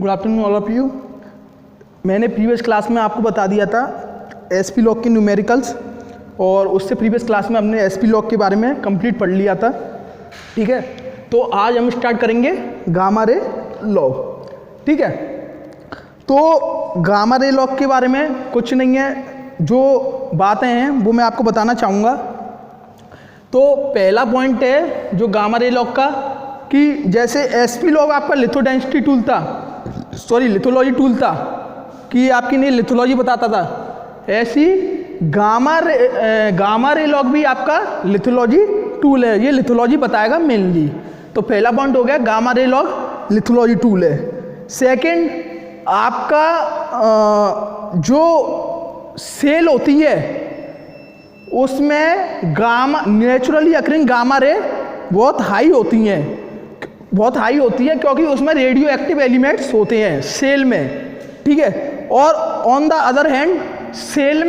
Good afternoon all of you. मैंने previous class में आपको बता दिया था एसपी लॉग के न्यूमेरिकल्स, और उससे प्रीवियस क्लास में हमने एसपी लॉग के बारे में कंप्लीट पढ़ लिया था। ठीक है, तो आज हम स्टार्ट करेंगे गामा रे लॉग। ठीक है, तो गामा रे लॉग के बारे में कुछ नहीं है, जो बातें हैं वो मैं आपको बताना चाहूँगा। तो पहला पॉइंट है जो गामा रे लॉग का, कि जैसे एसपी लॉग आपका लिथोडेंसिटी टूल था, सॉरी लिथोलॉजी टूल था, कि आपकी नहीं लिथोलॉजी बताता था, ऐसी गामा रे लॉग भी आपका लिथोलॉजी टूल है। ये लिथोलॉजी बताएगा मेनली। तो पहला पॉइंट हो गया gamma ray log lithology tool है। सेकंड, आपका जो सेल होती है उसमें gamma naturally occurring gamma ray बहुत हाई होती हैं, बहुत हाई होती है, क्योंकि उसमें रेडियो एक्टिव एलिमेंट्स होते हैं सेल में। ठीक है, और on the other hand sand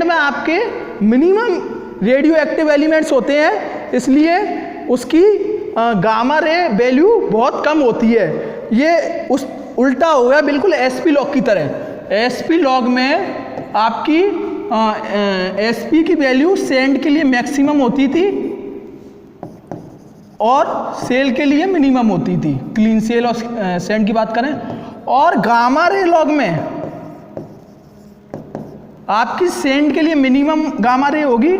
में आपके मिनिमम रेडियो एक्टिव एलिमेंट्स होते हैं, इसलिए उसकी गामा रे वैल्यू बहुत कम होती है। ये उस उल्टा हो गया बिल्कुल एसपी लॉग की तरह। एसपी लॉग में आपकी एसपी की वैल्यू सैंड के लिए मैक्सिमम होती थी और सेल के लिए मिनिमम होती थी, क्लीन सेल और सैंड की बात करें। और गामा रे लॉग में आपकी सैंड के लिए मिनिमम गामा रे होगी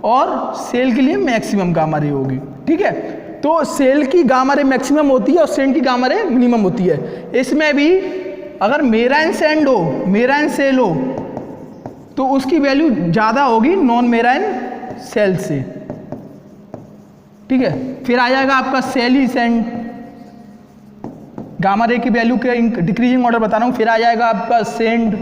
और सेल के लिए मैक्सिमम गामा रे होगी। ठीक है, तो सेल की गामा रे मैक्सिमम होती है और सैंड की गामा रे मिनिमम होती है। इसमें भी अगर मेराइन सैंड हो, मेराइन सेल हो, तो उसकी वैल्यू ज़्यादा होगी नॉन मेराइन सेल से। ठीक है, फिर आ जाएगा आपका सेली सैंड, गामा रे की वैल्यू के डिक्रीजिंग ऑर्डर बता रहा हूँ। फिर आ जाएगा आपका सैंड,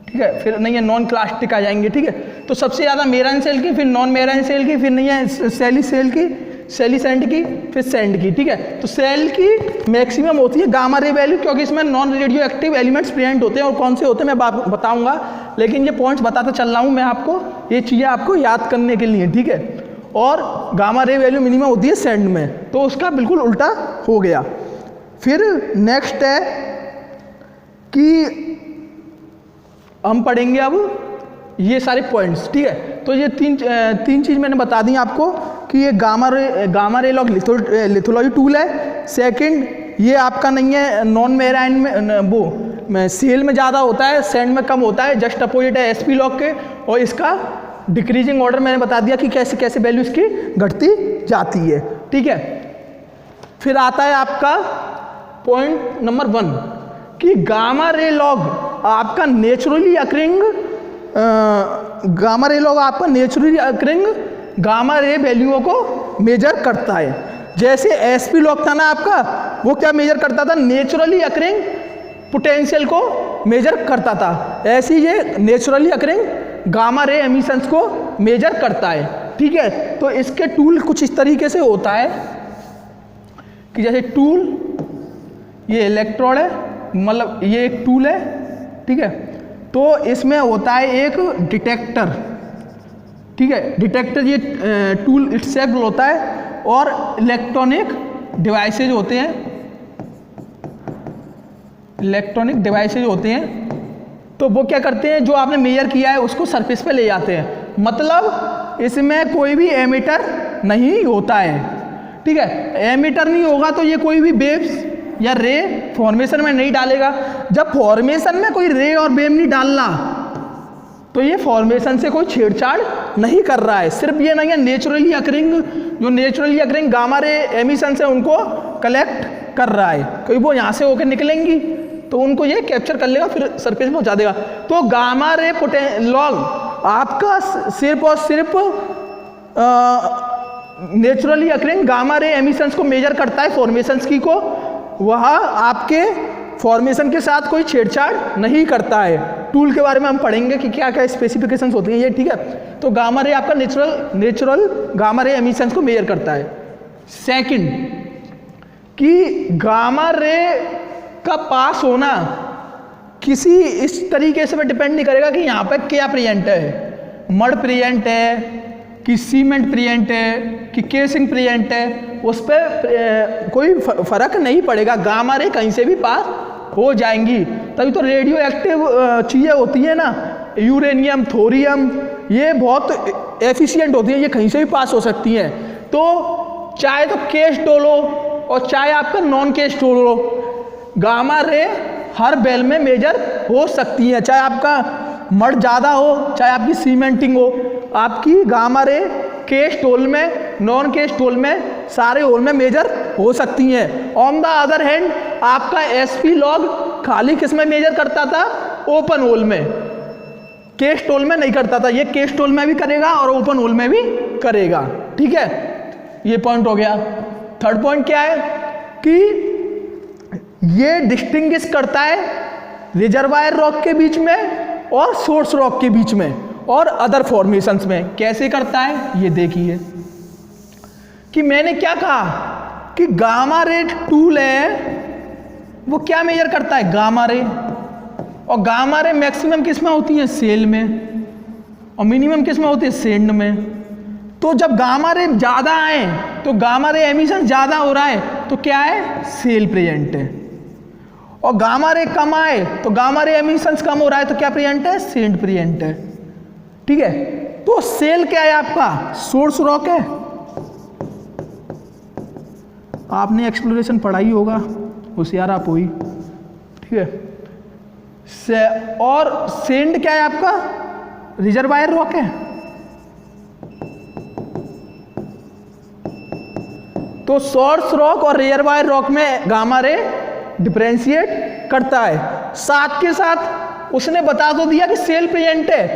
ठीक है, फिर नहीं है नॉन क्लास्टिक आ जाएंगे। ठीक है, तो सबसे ज़्यादा मेराइन सेल की, फिर नॉन मेराइन सेल की, फिर नहीं है सेली सेल की, सेली सैंड की, फिर सैंड की। ठीक है, तो सेल की मैक्सिमम होती है गामा रे वैल्यू, क्योंकि इसमें non radio active elements present होते हैं, और कौन से होते हैं मैं बताऊंगा, लेकिन ये पॉइंट्स बताता चल रहा हूँ मैं आपको, ये चीज़ें आपको याद करने के लिए। ठीक है, और गामा रे वैल्यू मिनिमम होती है सैंड में, तो उसका बिल्कुल उल्टा हो गया। फिर नेक्स्ट है कि हम पढ़ेंगे अब ये सारे पॉइंट्स। ठीक है, तो ये तीन चीज़ मैंने बता दी आपको, कि ये gamma ray log lithology tool है। सेकंड, ये आपका नहीं है नॉन मेराइन में, वो सेल में ज़्यादा होता है, सैंड में कम होता है, जस्ट अपोजिट है एसपी लॉग के। और इसका डिक्रीजिंग ऑर्डर मैंने बता दिया कि कैसे कैसे वैल्यू इसकी घटती जाती है। ठीक है, फिर आता है आपका पॉइंट नंबर 1, कि गामा रे लॉग आपका नेचुरली अकरिंग गामा रे वैल्यूओं को मेजर करता है। जैसे एसपी लॉग था ना आपका, वो क्या मेजर करता था, नेचुरली अकरिंग पोटेंशियल को मेजर करता था। ऐसे ही ये naturally occurring gamma ray emissions को मेजर करता है। ठीक है, तो इसके टूल कुछ इस तरीके से होता है कि जैसे टूल, ये इलेक्ट्रोड है, मतलब ये एक टूल है। ठीक है, तो इसमें होता है एक डिटेक्टर। ठीक है, डिटेक्टर ये टूल इटसेल्फ होता है, और इलेक्ट्रॉनिक डिवाइसेज होते हैं, इलेक्ट्रॉनिक डिवाइसेज होते हैं। तो वो क्या करते हैं, जो आपने मेजर किया है उसको सरफेस पे ले जाते हैं। मतलब इसमें कोई भी एमिटर नहीं होता है। ठीक है, एमिटर नहीं होगा तो ये कोई भी वेव्स या रे फॉर्मेशन में नहीं डालेगा। जब फॉर्मेशन में कोई रे और वेव नहीं डालना, तो ये फॉर्मेशन से कोई छेड़छाड़ नहीं कर रहा है। सिर्फ ये नहीं है, naturally occurring gamma ray emission से उनको कलेक्ट कर रहा है, क्योंकि वो यहाँ से होकर निकलेंगी तो उनको ये कैप्चर कर लेगा, फिर सरफेस में पहुँचा देगा। तो गामा रे लॉग आपका सिर्फ और सिर्फ naturally occurring gamma ray emissions को मेजर करता है, फॉर्मेशंस की को। वह आपके फॉर्मेशन के साथ कोई छेड़छाड़ नहीं करता है। टूल के बारे में हम पढ़ेंगे कि क्या क्या स्पेसिफिकेशंस होती हैं ये। ठीक है, तो गामा रे आपका नेचुरल गामा रे एमिशंस को मेजर करता है। सेकंड, कि गामा रे का पास होना किसी इस तरीके से डिपेंड नहीं करेगा कि यहाँ पे क्या प्रेजेंट है, मड प्रेजेंट है, कि सीमेंट प्रियंट है कि केसिंग प्रियंट है, उस पर कोई फर्क नहीं पड़ेगा, गामा रे कहीं से भी पास हो जाएंगी। तभी तो रेडियो एक्टिव चीज़ें होती हैं ना, यूरेनियम, थोरियम, ये बहुत एफिशिएंट होती हैं, ये कहीं से भी पास हो सकती हैं। तो चाहे तो केस डोलो और चाहे आपका non case Dolo, gamma ray हर बेल में मेजर हो सकती है, चाहे आपका मड ज़्यादा हो चाहे आपकी सीमेंटिंग हो, आपकी गामा रे केस टोल में, नॉन केस टोल में, सारे होल में मेजर हो सकती हैं। ऑन द अदर हैंड आपका एसपी लॉग खाली किस में मेजर करता था? ओपन होल में, केस टोल में नहीं करता था। ये केस टोल में भी करेगा और ओपन होल में भी करेगा, ठीक है। ये पॉइंट हो गया। थर्ड पॉइंट क्या है कि ये डिस्टिंग्विश करता है रिजर्वायर रॉक के बीच में और सोर्स रॉक के बीच में और अदर फॉर्मेशंस में। कैसे करता है ये देखिए कि मैंने क्या कहा कि गामा रे टूल है वो क्या मेजर करता है? Gamma ray. और गामा रे मैक्सिमम किस में होती है? सेल में। और मिनिमम किस में होती है? सेंड में। तो जब गामा रे ज़्यादा आए तो गामा रे एमिशन ज़्यादा हो रहा है तो क्या है? सेल प्रेजेंट है। और गामा रे कम आए तो गामा रे एमिशंस कम हो रहा है तो क्या प्रेजेंट है? सेंड प्रेजेंट है, ठीक है। तो सेल क्या है आपका? सोर्स रॉक है। आपने एक्सप्लोरेशन पढ़ा ही होगा, होशियार आप हुई, ठीक है। और सेंड क्या है आपका? रिजर्वायर रॉक है। तो सोर्स रॉक और रिजर्वायर रॉक में गामा रे डिफरेंशिएट करता है। साथ के साथ उसने बता तो दिया कि सेल प्रेजेंट है,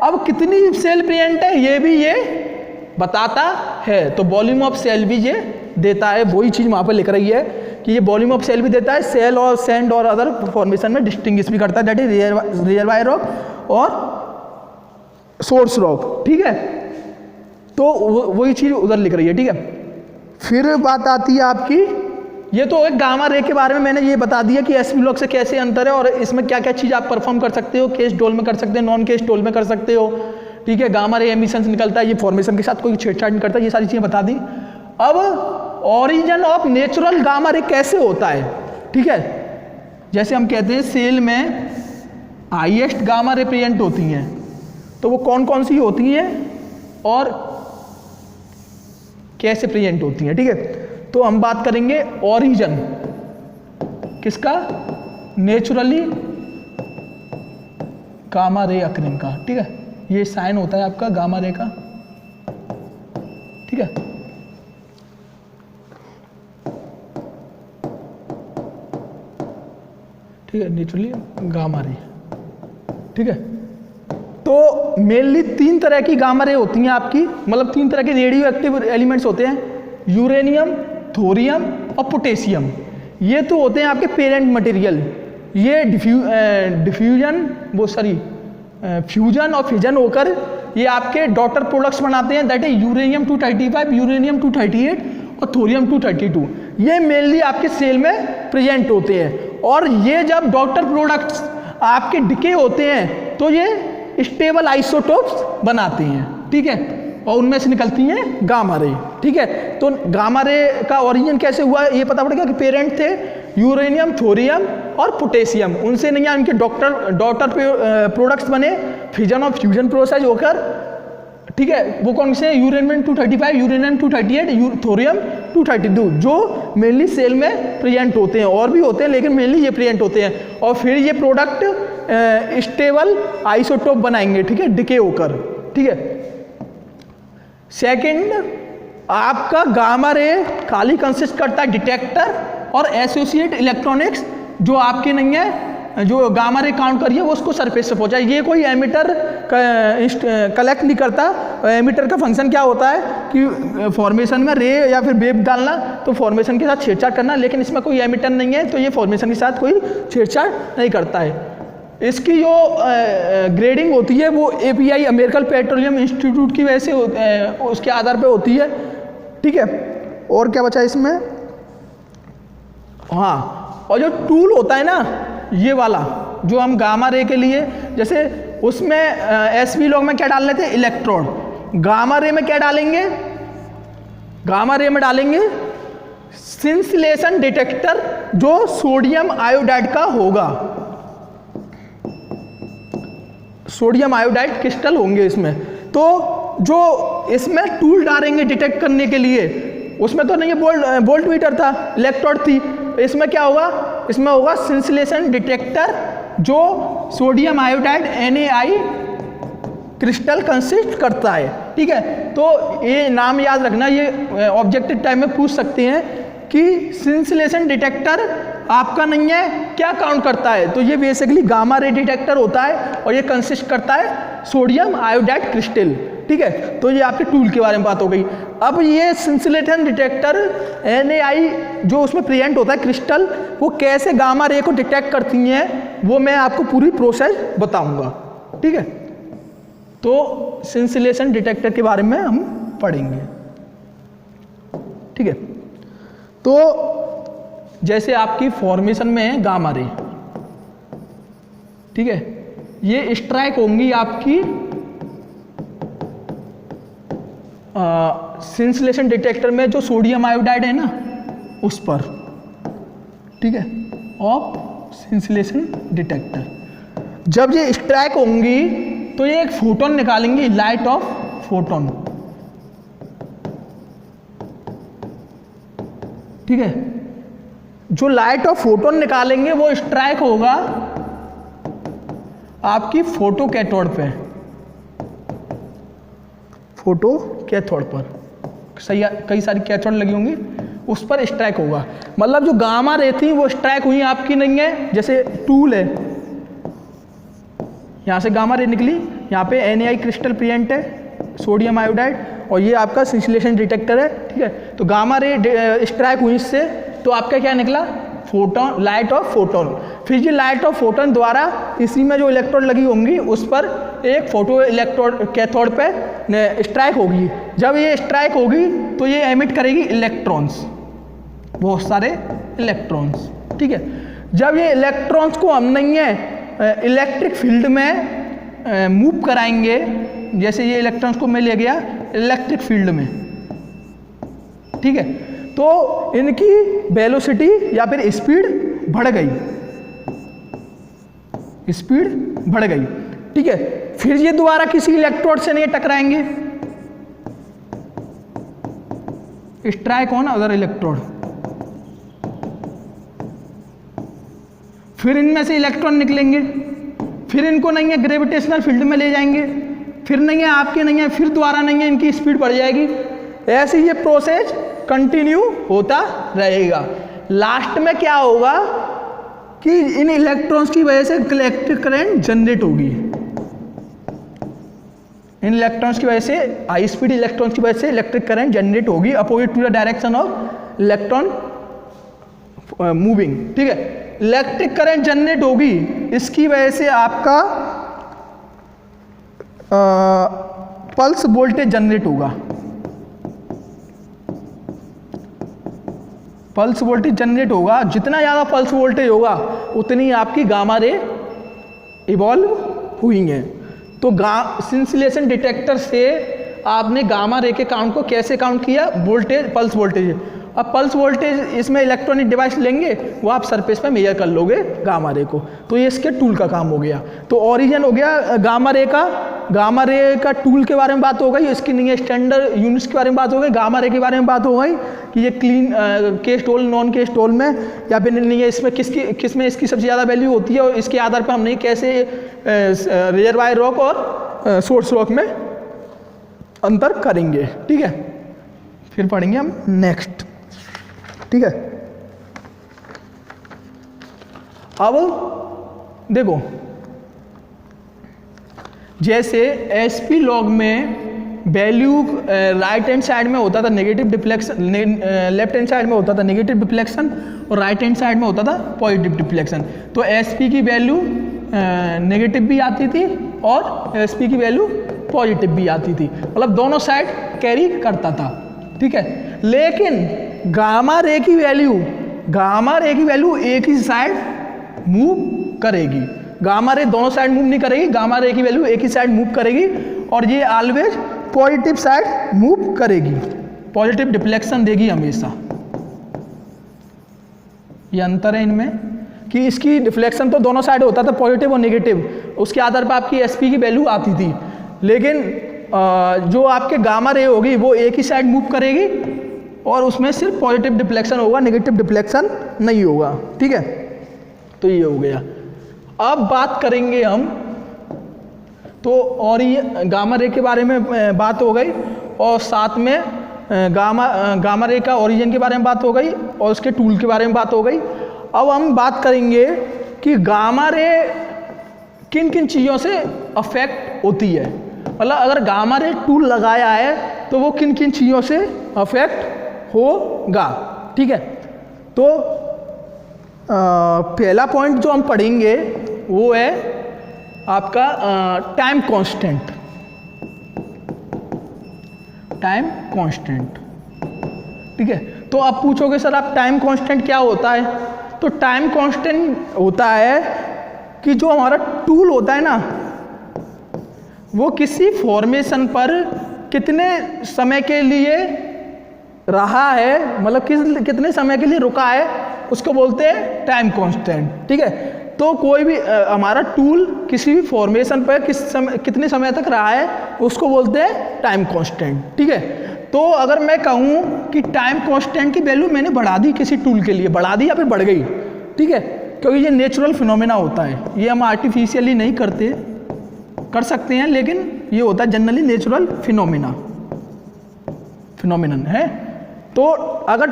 अब कितनी सेल प्रेजेंट है ये भी ये बताता है। तो वॉल्यूम ऑफ सेल भी ये देता है, वही चीज़ वहाँ पर लिख रही है कि ये वॉल्यूम ऑफ सेल भी देता है, सेल और सैंड और अदर फॉर्मेशन में डिस्टिंग्विश भी करता है, दैट इज रिजर्वायर रॉक और सोर्स रॉक, ठीक है। तो वही चीज़ उधर लिख रही है, ठीक है। फिर बात आती है आपकी, ये तो एक गामा रे के बारे में मैंने ये बता दिया कि एसपी लॉग से कैसे अंतर है और इसमें क्या क्या चीज़ आप परफॉर्म कर सकते हो, केस डोल में कर सकते हो, नॉन केस डोल में कर सकते हो, ठीक है। गामा रे एमिशंस निकलता है, ये फॉर्मेशन के साथ कोई छेड़छाड़ नहीं करता, ये सारी चीज़ें बता दी। अब origin of natural gamma ray कैसे होता है, ठीक है। जैसे हम कहते हैं सेल में हाईएस्ट गामा रे प्रेजेंट होती हैं, तो वो कौन कौन सी होती हैं और कैसे प्रेजेंट होती हैं, ठीक है। तो हम बात करेंगे ओरिजिन किसका? नेचुरली गामा रे अकरिंग का, ठीक है। ये साइन होता है आपका गामा रे का, ठीक है। ठीक है, नेचुरली गामा रे, ठीक है। तो मेनली 3 तरह की गामा रे होती हैं आपकी, मतलब 3 तरह के रेडियो एक्टिव एलिमेंट्स होते हैं, यूरेनियम, थोरियम और पोटेशियम। ये तो होते हैं आपके पेरेंट मटेरियल। ये फ्यूजन और फिजन होकर ये आपके डॉटर प्रोडक्ट्स बनाते हैं, दैट इज यूरेनियम 235, यूरेनियम 238 और थोरियम 232। ये मेनली आपके सेल में प्रेजेंट होते हैं। और ये जब डॉटर प्रोडक्ट्स आपके डिके होते हैं तो ये स्टेबल आइसोटोप्स बनाते हैं, ठीक है। और उनमें से निकलती हैं गामा रे, ठीक है। तो गामा रे का ओरिजिन कैसे हुआ ये पता पड़ेगा कि पेरेंट थे यूरेनियम, थोरियम और पोटेशियम, उनसे नहीं है उनके डॉटर प्रोडक्ट्स बने फिजन और फ्यूजन प्रोसेस होकर, ठीक है। वो कौन से? यूरेनियम 235, यूरेनियम 238, थोरियम 232, जो मेनली सेल में प्रेजेंट होते हैं। और भी होते हैं लेकिन मेनली ये प्रेजेंट होते हैं। और फिर ये प्रोडक्ट स्टेबल आइसोटोप बनाएंगे, ठीक है, डिके होकर, ठीक है। सेकंड, आपका गामा रे खाली कंसिस्ट करता है डिटेक्टर और एसोसिएट इलेक्ट्रॉनिक्स, जो आपके नहीं है, जो गामा रे काउंट करिए वो उसको सरफेस से पहुंचाए। ये कोई एमिटर कलेक्ट नहीं करता। एमिटर का फंक्शन क्या होता है कि फॉर्मेशन में रे या फिर वेव डालना, तो फॉर्मेशन के साथ छेड़छाड़ करना, लेकिन इसमें कोई एमिटर नहीं है तो ये फॉर्मेशन के साथ कोई छेड़छाड़ नहीं करता है। इसकी जो ग्रेडिंग होती है वो API अमेरिकन पेट्रोलियम इंस्टीट्यूट की वजह से उसके आधार पे होती है, ठीक है। और क्या बचा इसमें? हाँ, और जो टूल होता है ना ये वाला, जो हम गामा रे के लिए, जैसे उसमें एसपी लॉग में क्या डाल लेते हैं? इलेक्ट्रोड। गामा रे में क्या डालेंगे, गामा रे में डालेंगे सिंसलेशन डिटेक्टर जो सोडियम आयोडाइड का होगा, सोडियम आयोडाइड क्रिस्टल होंगे इसमें। तो जो इसमें टूल डालेंगे डिटेक्ट करने के लिए, उसमें तो नहीं है वोल्ट मीटर था, इलेक्ट्रोड थी, इसमें क्या होगा, इसमें होगा सिंसलेशन डिटेक्टर जो sodium iodide NaI crystal consist करता है। ठीक है, तो ये नाम याद रखना, ये ऑब्जेक्टिव टाइप में पूछ सकते हैं कि सिंसलेशन डिटेक्टर आपका नहीं है क्या काउंट करता है, तो ये बेसिकली गामा रे डिटेक्टर होता है और ये कंसिस्ट करता है सोडियम आयोडाइड क्रिस्टल। ठीक है, तो ये आपके टूल के बारे में बात हो गई। अब ये सिंसलेशन डिटेक्टर NaI जो उसमें प्रेजेंट होता है क्रिस्टल, वो कैसे गामा रे को डिटेक्ट करती हैं वो मैं आपको पूरी प्रोसेस बताऊंगा। ठीक है, तो सिंसलेशन डिटेक्टर के बारे में हम पढ़ेंगे। ठीक है, तो जैसे आपकी फॉर्मेशन में है गामा रे, ठीक है, ये स्ट्राइक होंगी आपकी सिंसलेशन डिटेक्टर में जो सोडियम आयोडाइड है ना उस पर। ठीक है, ऑफ सिंसलेशन डिटेक्टर जब ये स्ट्राइक होंगी तो ये एक फोटोन निकालेंगी, लाइट ऑफ फोटोन। ठीक है, जो लाइट ऑफ फोटोन निकालेंगे वो स्ट्राइक होगा आपकी फोटो कैथोड पे, फोटो कैथोड पर सही, कई सारी कैथोड लगी होंगी, उस पर स्ट्राइक होगा। मतलब जो गामा रे थी वो स्ट्राइक हुई आपकी नहीं है, जैसे टूल है, यहाँ से गामा रे निकली, यहाँ पे NaI क्रिस्टल प्रेजेंट है सोडियम आयोडाइड, और ये आपका सिंसलेशन डिटेक्टर है। ठीक है, तो गामा रे स्ट्राइक हुई इससे, तो आपका क्या निकला, फोटोन, लाइट ऑफ फोटोन। फिर ये लाइट ऑफ फोटोन द्वारा इसी में जो इलेक्ट्रोड लगी होंगी उस पर एक फोटो इलेक्ट्रोड कैथोड पे स्ट्राइक होगी। जब ये स्ट्राइक होगी तो ये एमिट करेगी इलेक्ट्रॉन्स, बहुत सारे इलेक्ट्रॉन्स। ठीक है, जब ये इलेक्ट्रॉन्स को हम नहीं है इलेक्ट्रिक फील्ड में मूव कराएंगे, जैसे ये इलेक्ट्रॉन्स को मैं ले गया इलेक्ट्रिक फील्ड में, ठीक है, तो इनकी वेलोसिटी या फिर स्पीड बढ़ गई, स्पीड बढ़ गई। ठीक है, फिर ये दोबारा किसी इलेक्ट्रोड से नहीं टकराएंगे, स्ट्राइक ऑन अदर इलेक्ट्रोड, फिर इनमें से इलेक्ट्रॉन निकलेंगे, फिर इनको नहीं है ग्रेविटेशनल फील्ड में ले जाएंगे, फिर नहीं है आपके नहीं है, फिर दोबारा नहीं है, इनकी स्पीड बढ़ जाएगी। ऐसे ये प्रोसेस कंटिन्यू होता रहेगा। लास्ट में क्या होगा कि इन इलेक्ट्रॉन्स की वजह से इलेक्ट्रिक करंट जनरेट होगी, इन इलेक्ट्रॉन्स की वजह से, हाई स्पीड इलेक्ट्रॉन्स की वजह से इलेक्ट्रिक करंट जनरेट होगी opposite to the direction of electron moving. ठीक है, इलेक्ट्रिक करंट जनरेट होगी, इसकी वजह से आपका पल्स वोल्टेज जनरेट होगा, पल्स वोल्टेज जनरेट होगा। जितना ज़्यादा पल्स वोल्टेज होगा उतनी आपकी गामा रे इवॉल्व हुई है। तो सिंसलेशन डिटेक्टर से आपने गामा रे के काउंट को कैसे काउंट किया, वोल्टेज, पल्स वोल्टेज। अब पल्स वोल्टेज इसमें इलेक्ट्रॉनिक डिवाइस लेंगे, वो आप सरफेस पे मेजर कर लोगे गामा रे को, तो ये इसके टूल का काम हो गया। तो ओरिजिन हो गया गामा रे का टूल के बारे में बात हो गई, इसकी नहीं है स्टैंडर्ड यूनिट्स के बारे में बात हो गई, गामा रे के बारे में बात हो गई कि ये clean case toll, non case toll में, या फिर नहीं है इसमें किस में इसकी सबसे ज़्यादा वैल्यू होती है, और इसके आधार पर हम नहीं कैसे रिजर्वायर रॉक और सोर्स रॉक में अंतर करेंगे। ठीक है, फिर पढ़ेंगे हम नेक्स्ट। ठीक है, अब देखो जैसे एसपी लॉग में वैल्यू राइट हैंड साइड में होता था negative deflection, left hand side में होता था नेगेटिव डिफ्लेक्शन और राइट हैंड साइड में होता था पॉजिटिव डिफ्लेक्शन। तो एसपी की वैल्यू नेगेटिव भी आती थी और एसपी की वैल्यू पॉजिटिव भी आती थी, मतलब दोनों साइड कैरी करता था। ठीक है, लेकिन गामा रे की वैल्यू एक ही साइड मूव करेगी, गामा रे दोनों साइड मूव नहीं करेगी, गामा रे की वैल्यू एक ही साइड मूव करेगी, और ये ऑलवेज पॉजिटिव साइड मूव करेगी, पॉजिटिव डिफ्लेक्शन देगी हमेशा। ये अंतर है इनमें कि इसकी डिफ्लेक्शन तो दोनों साइड होता था, पॉजिटिव और नेगेटिव, उसके आधार पर आपकी एसपी की वैल्यू आती थी। लेकिन जो आपके गामा रे होगी वो एक ही साइड मूव करेगी और उसमें सिर्फ पॉजिटिव डिफ्लेक्शन होगा, नेगेटिव डिफ्लेक्शन नहीं होगा। ठीक है, तो ये हो गया। अब बात करेंगे हम तो, और ये गामा रे के बारे में बात हो गई और साथ में गामा रे का ओरिजिन के बारे में बात हो गई और उसके टूल के बारे में बात हो गई। अब हम बात करेंगे कि गामा रे किन किन चीज़ों से अफेक्ट होती है, मतलब अगर गामा रे टूल लगाया है तो वो किन किन चीज़ों से अफेक्ट होगा। ठीक है, तो पहला पॉइंट जो हम पढ़ेंगे वो है आपका टाइम कांस्टेंट। टाइम कांस्टेंट, ठीक है। तो आप पूछोगे सर आप टाइम कांस्टेंट क्या होता है, तो टाइम कांस्टेंट होता है कि जो हमारा टूल होता है ना वो किसी फॉर्मेशन पर कितने समय के लिए रहा है, मतलब कितने समय के लिए रुका है, उसको बोलते हैं टाइम कांस्टेंट। ठीक है, तो कोई भी हमारा टूल किसी भी फॉर्मेशन पर कितने समय तक रहा है उसको बोलते हैं टाइम कांस्टेंट। ठीक है, तो अगर मैं कहूँ कि टाइम कांस्टेंट की वैल्यू मैंने बढ़ा दी किसी टूल के लिए, बढ़ा दी या फिर बढ़ गई, ठीक है, क्योंकि ये नेचुरल फिनोमेना होता है, ये हम आर्टिफिशियली नहीं करते, कर सकते हैं लेकिन ये होता है जनरली नेचुरल फिनोमिनन है। तो अगर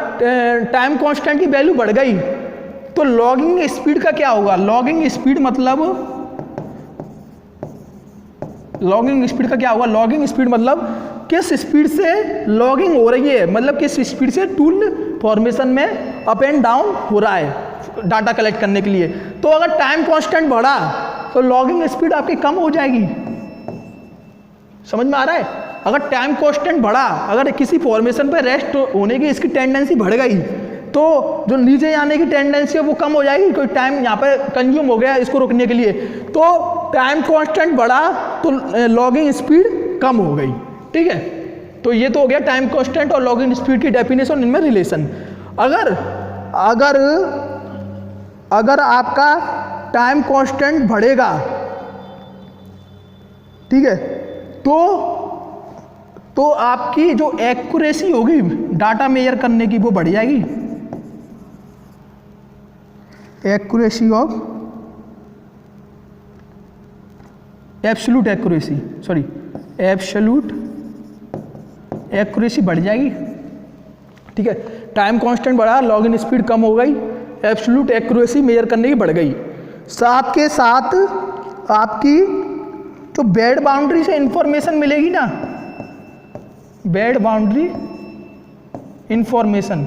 टाइम कांस्टेंट की वैल्यू बढ़ गई तो लॉगिंग स्पीड का क्या होगा, लॉगिंग स्पीड मतलब किस स्पीड से लॉगिंग हो रही है, मतलब किस स्पीड से टूल फॉर्मेशन में अप एंड डाउन हो रहा है डाटा कलेक्ट करने के लिए। तो अगर टाइम कांस्टेंट बढ़ा तो लॉगिंग स्पीड आपकी कम हो जाएगी। समझ में आ रहा है, अगर टाइम कांस्टेंट बढ़ा, अगर किसी फॉर्मेशन पर रेस्ट होने की इसकी टेंडेंसी बढ़ गई तो जो नीचे आने की टेंडेंसी है वो कम हो जाएगी, कोई टाइम यहाँ पे कंज्यूम हो गया इसको रोकने के लिए। तो टाइम कांस्टेंट बढ़ा तो लॉगिंग स्पीड कम हो गई। ठीक है, तो ये तो हो गया टाइम कांस्टेंट और लॉगिंग स्पीड की डेफिनेशन, इनमें रिलेशन। अगर आपका टाइम कांस्टेंट बढ़ेगा, ठीक है, तो आपकी जो एक्यूरेसी होगी डाटा मेजर करने की वो बढ़ जाएगी। एक्यूरेसी ऑफ एब्सोल्यूट एक्यूरेसी बढ़ जाएगी। ठीक है, टाइम कांस्टेंट बढ़ा, लॉगिन स्पीड कम हो गई, एब्सोल्यूट एक्यूरेसी मेजर करने की बढ़ गई। साथ के साथ आपकी जो बेड बाउंड्री से इंफॉर्मेशन मिलेगी ना, बेड बाउंड्री इंफॉर्मेशन,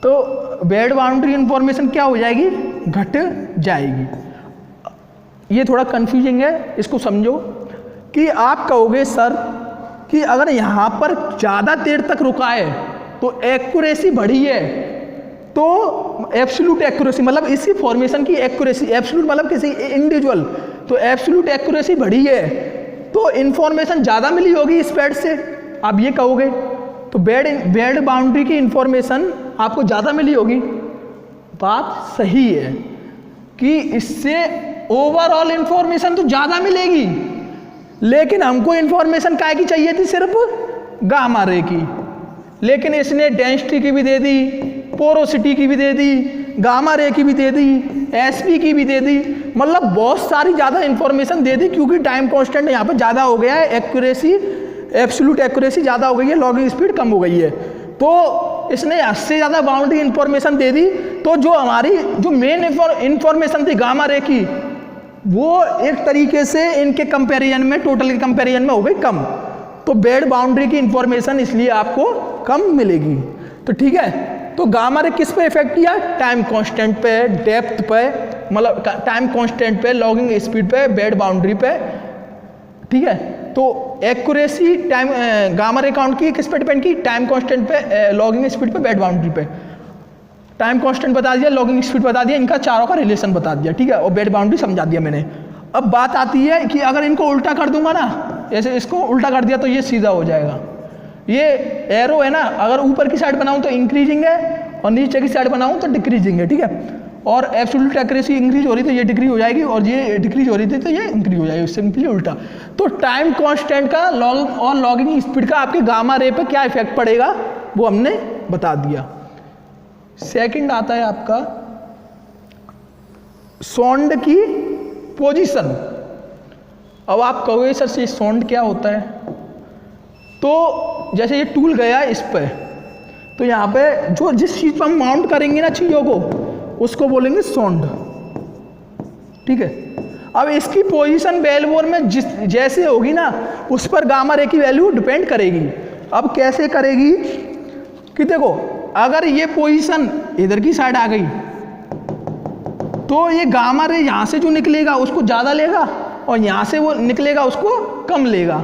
तो बेड बाउंड्री इंफॉर्मेशन क्या हो जाएगी, घट जाएगी। ये थोड़ा कंफ्यूजिंग है, इसको समझो कि आप कहोगे सर कि अगर यहाँ पर ज़्यादा देर तक रुका है तो एक्यूरेसी बढ़ी है, तो एब्सोल्यूट एक्यूरेसी मतलब इसी फॉर्मेशन की एक्यूरेसी, एब्सोल्यूट मतलब किसी इंडिविजुअल, तो एब्सोल्यूट एक्यूरेसी बढ़ी है तो इंफॉर्मेशन ज़्यादा मिली होगी इस बेड से, आप ये कहोगे। तो बेड बाउंड्री की इंफॉर्मेशन आपको ज़्यादा मिली होगी। बात सही है कि इससे ओवरऑल इंफॉर्मेशन तो ज़्यादा मिलेगी, लेकिन हमको इंफॉर्मेशन काय की चाहिए थी, सिर्फ गामा रे की, लेकिन इसने डेंसिटी की भी दे दी, पोरोसिटी की भी दे दी, गामा रे की भी दे दी, एसपी की भी दे दी, मतलब बहुत सारी ज़्यादा इंफॉर्मेशन दे दी, क्योंकि टाइम कांस्टेंट यहाँ पर ज़्यादा हो गया है, एक्यूरेसी एब्सोल्यूट एक्यूरेसी ज़्यादा हो गई है, लॉगिंग स्पीड कम हो गई है। तो इसने इससे ज़्यादा बाउंड्री इंफॉर्मेशन दे दी, तो जो हमारी जो मेन इंफॉर्मेशन थी गामा रे की, वो एक तरीके से इनके कंपैरिजन में, टोटल के कंपैरिजन में हो गई कम। तो बेड बाउंड्री की इंफॉर्मेशन इसलिए आपको कम मिलेगी। तो ठीक है, तो गामा रे किस पे इफेक्ट किया, टाइम कांस्टेंट पे, डेप्थ पे, मतलब टाइम कांस्टेंट पे, लॉगिंग स्पीड पे, बेड बाउंड्री पे। ठीक है, तो accuracy time gamma ray count की किस पे डिपेंड की, टाइम कांस्टेंट पे, लॉगिंग स्पीड पे, बेड बाउंड्री पे। टाइम कांस्टेंट बता दिया, लॉगिंग स्पीड बता दिया, इनका चारों का रिलेशन बता दिया। ठीक है, और बेड बाउंड्री समझा दिया मैंने। अब बात आती है कि अगर इनको उल्टा कर दूंगा ना, ऐसे इसको उल्टा कर दिया तो ये सीधा हो जाएगा। ये एरो है ना, अगर ऊपर की साइड बनाऊं तो इंक्रीजिंग है और नीचे की साइड बनाऊं तो डिक्रीजिंग है, ठीक है। और एब्सोल्यूट एक्यूरेसी इंक्रीज हो रही तो ये डिक्रीज हो जाएगी, और ये डिक्रीज हो रही थी तो ये इंक्रीज हो जाएगी, सिंपली उल्टा। तो टाइम कांस्टेंट का लॉग और लॉगिंग स्पीड का आपके गामा रे पे क्या इफेक्ट पड़ेगा वो हमने बता दिया। सेकंड आता है आपका साउंड की पोजीशन। अब आप कहोगे सर ये साउंड क्या होता है, तो जैसे ये टूल गया इस पे, तो यहाँ पे जो जिस चीज़ पर हम माउंट करेंगे ना चीज़ों को, उसको बोलेंगे साउंड, ठीक है। अब इसकी पोजीशन बेल बोर में जिस जैसे होगी ना, उस पर गामा रे की वैल्यू डिपेंड करेगी। अब कैसे करेगी कि देखो, अगर ये पोजीशन इधर की साइड आ गई तो ये गामा रे यहाँ से जो निकलेगा उसको ज़्यादा लेगा, और यहाँ से वो निकलेगा उसको कम लेगा।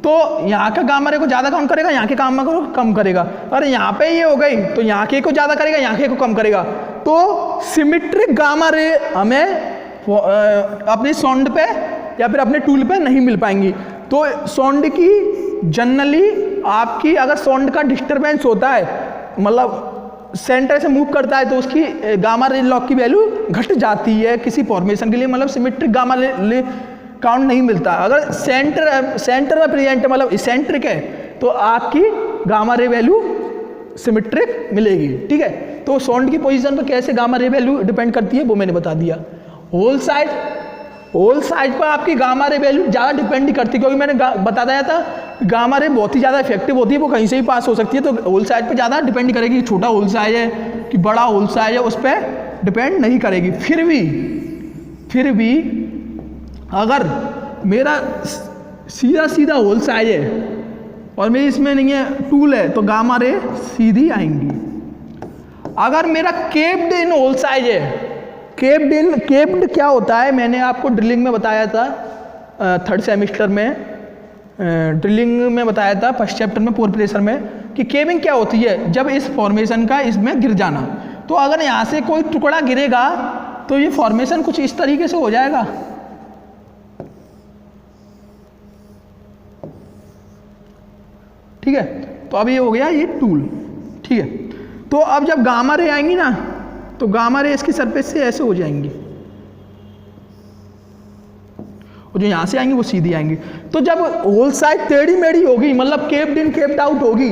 तो यहाँ का गामा रे को ज़्यादा काउंट करेगा, यहाँ के गामा को कम करेगा। और यहाँ पे ये हो गई तो यहाँ के को ज़्यादा करेगा, यहाँ के को कम करेगा। तो सिमेट्रिक गामा रे हमें अपनी साउंड पे या फिर अपने टूल पे नहीं मिल पाएंगी। तो साउंड की जनरली आपकी अगर साउंड का डिस्टरबेंस होता है, मतलब सेंटर से मूव करता है, तो उसकी गामा रे लॉग की वैल्यू घट जाती है किसी फॉर्मेशन के लिए, मतलब सिमेट्रिक गामा रे काउंट नहीं मिलता। अगर सेंटर में प्रेजेंट मतलब इसेंट्रिक है तो आपकी गामा रे वैल्यू सिमेट्रिक मिलेगी, ठीक है। तो साउंड की पोजीशन पर कैसे गामा रे वैल्यू डिपेंड करती है वो मैंने बता दिया। होल साइड पर आपकी गामा रे वैल्यू ज़्यादा डिपेंड नहीं करती, क्योंकि मैंने बता दिया था गामा रे बहुत ही ज़्यादा इफेक्टिव होती है, वो कहीं से भी पास हो सकती है। तो होल साइड पर ज़्यादा डिपेंड करेगी, छोटा होल साइज है कि बड़ा होल साइज है, उस पर डिपेंड नहीं करेगी। फिर भी अगर मेरा सीधा होल साइज है और मेरी इसमें नहीं है टूल है, तो गामा रे सीधी आएंगी। अगर मेरा केप्ड इन होल साइज है, केप्ड क्या होता है मैंने आपको ड्रिलिंग में बताया था, थर्ड सेमेस्टर में ड्रिलिंग में बताया था, फर्स्ट चैप्टर में पोर प्रेशर में, कि केविंग क्या होती है, जब इस फॉर्मेशन का इसमें गिर जाना। तो अगर यहाँ से कोई टुकड़ा गिरेगा तो ये फॉर्मेशन कुछ इस तरीके से हो जाएगा, ठीक है। तो अब ये हो गया ये टूल, ठीक है। तो अब जब गामा रे आएंगी ना, तो गामा रे इसकी सरफेस से ऐसे हो जाएंगी, और जो यहाँ से आएंगी वो सीधी आएंगी। तो जब होल साइड टेढ़ी मेढ़ी होगी, मतलब केप्ड इन केप्ड आउट होगी,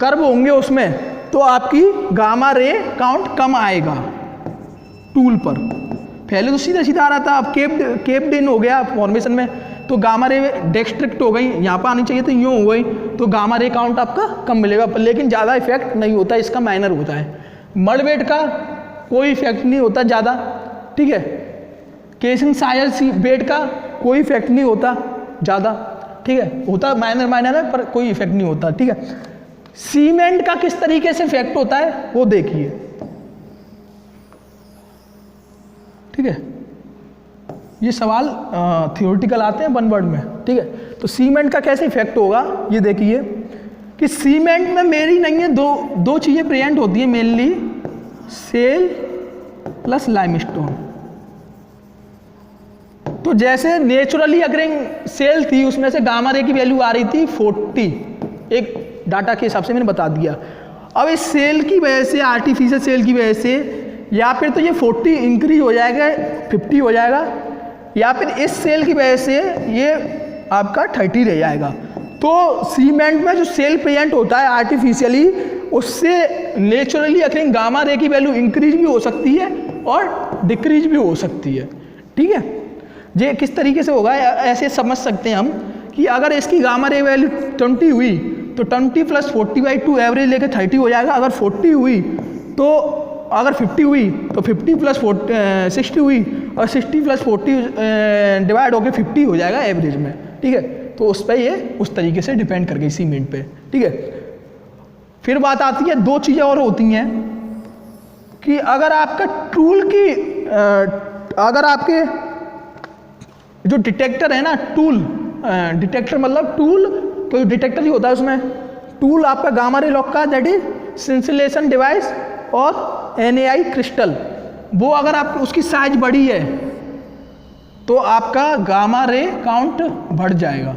कर्व होंगे उसमें, तो आपकी गामा रे काउंट कम आएगा टूल पर। पहले तो सीधा सीधा आ रहा था, अब केप्ड इन हो गया फॉर्मेशन में, तो गामा रे डिस्ट्रिक्ट हो गई, यहाँ पर आनी चाहिए तो यूँ हो गई, तो गामा रे काउंट आपका कम मिलेगा, लेकिन ज़्यादा इफेक्ट नहीं होता, इसका माइनर होता है। मड वेट का कोई इफेक्ट नहीं होता ज़्यादा, ठीक है। केसिंग साइज वेट का कोई इफेक्ट नहीं होता ज़्यादा, ठीक है। होता माइनर है पर कोई इफेक्ट नहीं होता, ठीक है। सीमेंट का किस तरीके से इफेक्ट होता है वो देखिए, ठीक है। ये सवाल थियोरेटिकल आते हैं वन वर्ड में, ठीक है। तो सीमेंट का कैसे इफेक्ट होगा ये देखिए, कि सीमेंट में मेरी नहीं है दो चीज़ें प्रेजेंट होती है मेनली, सेल प्लस लाइमस्टोन। तो जैसे नेचुरली अकरिंग सेल थी, उसमें से गामा रे की वैल्यू आ रही थी 40, एक डाटा के हिसाब से मैंने बता दिया। अब इस सेल की वजह से, आर्टिफिशियल सेल की वजह से, या फिर तो ये 40 इंक्रीज हो जाएगा 50 हो जाएगा, या फिर इस सेल की वजह से ये आपका 30 रह जाएगा। तो सीमेंट में जो सेल प्रेजेंट होता है आर्टिफिशियली, उससे नेचुरली अकरिंग गामा रे की वैल्यू इंक्रीज भी हो सकती है और डिक्रीज भी हो सकती है, ठीक है। ये किस तरीके से होगा ऐसे समझ सकते हैं हम, कि अगर इसकी गामा रे वैल्यू 20 हुई तो 20 + 40/2 एवरेज लेके 30 हो जाएगा। अगर 40 हुई तो, अगर 50 हुई तो 50 + 60 हुई, और 60 + 40 डिवाइड होकर 50 हो जाएगा एवरेज में, ठीक है। तो उस पर ये उस तरीके से डिपेंड कर गई सीमेंट पे, ठीक है। फिर बात आती है, दो चीज़ें और होती हैं, कि अगर आपका टूल की अगर आपके जो डिटेक्टर है ना, टूल डिटेक्टर मतलब टूल, कोई डिटेक्टर ही होता है उसमें, टूल आपका गामा रे लॉक का, दैट इज सेंसिलेशन डिवाइस और NaI क्रिस्टल, वो अगर आप उसकी साइज बड़ी है तो आपका गामा रे काउंट बढ़ जाएगा।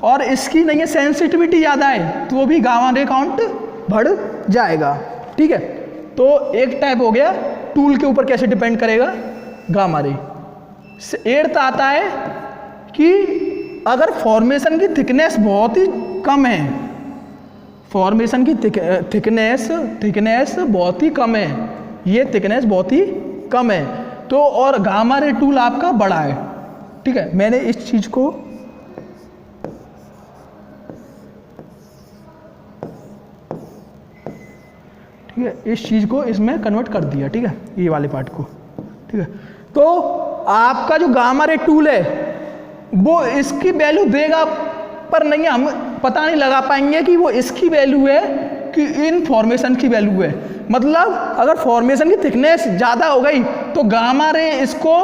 और इसकी नहीं है सेंसिटिविटी ज़्यादा है तो वो भी गामा रे काउंट बढ़ जाएगा। ठीक है, तो एक टाइप हो गया टूल के ऊपर कैसे डिपेंड करेगा गामा रे। 8th आता है कि अगर फॉर्मेशन की थिकनेस बहुत ही कम है, फॉर्मेशन की थिकनेस बहुत ही कम है, ये थिकनेस बहुत ही कम है तो और गामा रे टूल आपका बड़ा है। ठीक है, मैंने इस चीज़ को ठीक है इस चीज़ को इसमें कन्वर्ट कर दिया। ठीक है, ये वाले पार्ट को। ठीक है, तो आपका जो गामा रे टूल है वो इसकी वैल्यू देगा, पर नहीं हम पता नहीं लगा पाएंगे कि वो इसकी वैल्यू है कि इन फॉर्मेशन की वैल्यू है। मतलब अगर फॉर्मेशन की थिकनेस ज़्यादा हो गई तो गामा रे इसको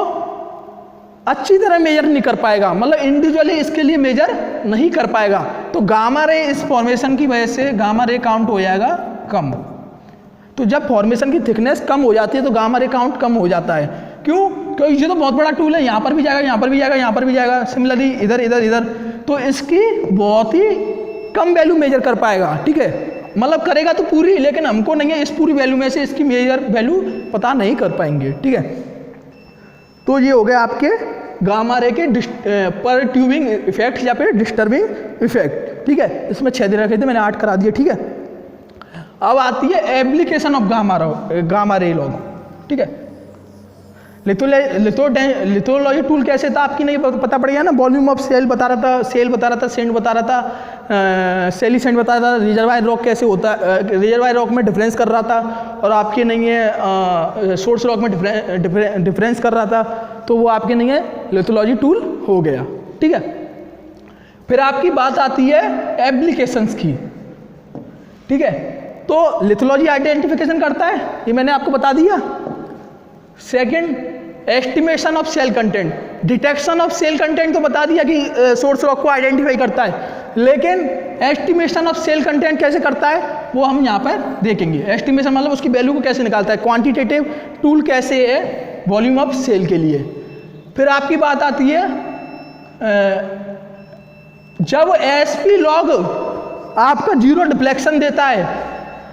अच्छी तरह मेजर नहीं कर पाएगा, मतलब इंडिविजुअली इसके लिए मेजर नहीं कर पाएगा। तो गामा रे इस फॉर्मेशन की वजह से गामा रे काउंट हो जाएगा कम। तो जब फॉर्मेशन की थिकनेस कम हो जाती है तो गामा रे काउंट कम हो जाता है। क्यों? क्योंकि ये तो बहुत बड़ा टूल है, यहाँ पर भी जाएगा, यहाँ पर भी जाएगा, यहाँ पर भी जाएगा, सिमिलरली इधर इधर इधर, तो इसकी बहुत ही कम वैल्यू मेजर कर पाएगा। ठीक है, मतलब करेगा तो पूरी, लेकिन हमको नहीं है इस पूरी वैल्यू में से इसकी मेजर वैल्यू पता नहीं कर पाएंगे। ठीक है, तो ये हो गया आपके गामा रे के पर ट्यूबिंग इफेक्ट या फिर डिस्टर्बिंग इफेक्ट। ठीक है, इसमें 6 दिन रखे थे, मैंने 8 करा दिए। ठीक है, अब आती है application of gamma ray log. ठीक है, लिथोलॉजी टूल कैसे था आपकी नहीं पता पड़ेगा ना। वॉल्यूम ऑफ सेल बता रहा था, सेंड बता रहा था, सेली सेंड बता रहा था, रिजर्वायर रॉक कैसे होता है, रिजर्वायर रॉक में डिफरेंस कर रहा था, और आपके नहीं है सोर्स रॉक में डिफरेंस कर रहा था, तो वो आपके नहीं है लिथोलॉजी टूल हो गया। ठीक है, फिर आपकी बात आती है एप्लीकेशंस की। ठीक है, तो लिथोलॉजी आइडेंटिफिकेशन करता है, ये मैंने आपको बता दिया। Second, estimation of shale content, detection of shale content तो बता दिया कि सोर्स रॉक को आइडेंटिफाई करता है, लेकिन एस्टिमेशन ऑफ सेल कंटेंट कैसे करता है वो हम यहाँ पर देखेंगे। एस्टिमेशन मतलब उसकी वैल्यू को कैसे निकालता है, क्वांटिटेटिव टूल कैसे है वॉल्यूम ऑफ सेल के लिए। फिर आपकी बात आती है जब एसपी लॉग आपका 0 डिफ्लेक्शन देता है,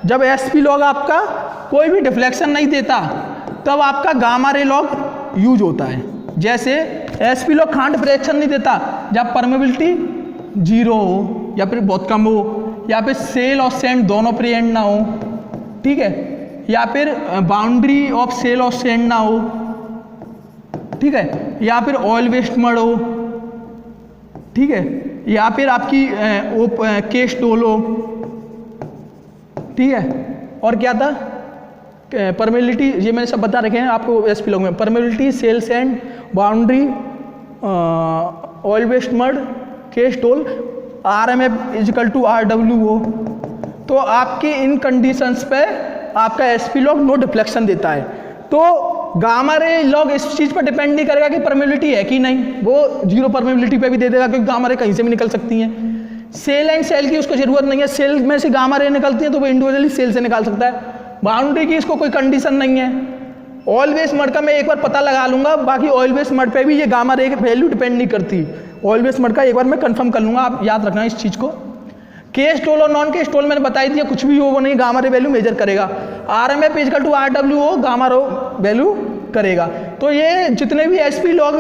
जब एसपी लॉग आपका कोई भी डिफ्लेक्शन नहीं देता तब आपका गामा रे लॉग यूज होता है। जैसे एसपी लॉग खांड फ्रैक्शन नहीं देता जब परमेबिलिटी 0 हो या फिर बहुत कम हो, या फिर सेल और सेंड दोनों प्रेजेंट ना हो। ठीक है, या फिर बाउंड्री ऑफ सेल और सेंड ना हो। ठीक है, या फिर ऑयल वेस्ट मड हो। ठीक है, या फिर आपकी केस टोल हो। ठीक है, और क्या था परमेबिलिटी, ये मैंने सब बता रखे हैं आपको एसपी लॉग में। Permeability, shale sand, boundary, oil west mud, case tool, RMF equal to RW हो, तो आपके इन कंडीशंस पे आपका एसपी लॉग नो डिफ्लेक्शन देता है। तो गामा रे लॉग इस चीज़ पर डिपेंड नहीं करेगा कि परमेबिलिटी है कि नहीं, वो 0 परमेबिलिटी पे भी दे देगा, क्योंकि गामा रे कहीं से भी निकल सकती हैं। सेल एंड सेल की उसको जरूरत नहीं है, सेल में से गामा रे निकलती है तो वो इंडिविजुअली सेल से निकाल सकता है। बाउंड्री की इसको कोई कंडीशन नहीं है। ऑयल वेस्ट मड का मैं एक बार पता लगा लूंगा, बाकी ऑयल वेस्ट मड पे भी ये गामा रे की वैल्यू डिपेंड नहीं करती। ऑयल वेस्ट मड का एक बार मैं कंफर्म कर लूंगा, आप याद रखना इस चीज़ को। केस टोल और नॉन केस टोल मैंने बताई दिया, कुछ भी हो वो नहीं गामा रे वैल्यू मेजर करेगा। RMF इजिकल टू RW हो, गामा रो वैल्यू करेगा। तो ये जितने भी एसपी लॉग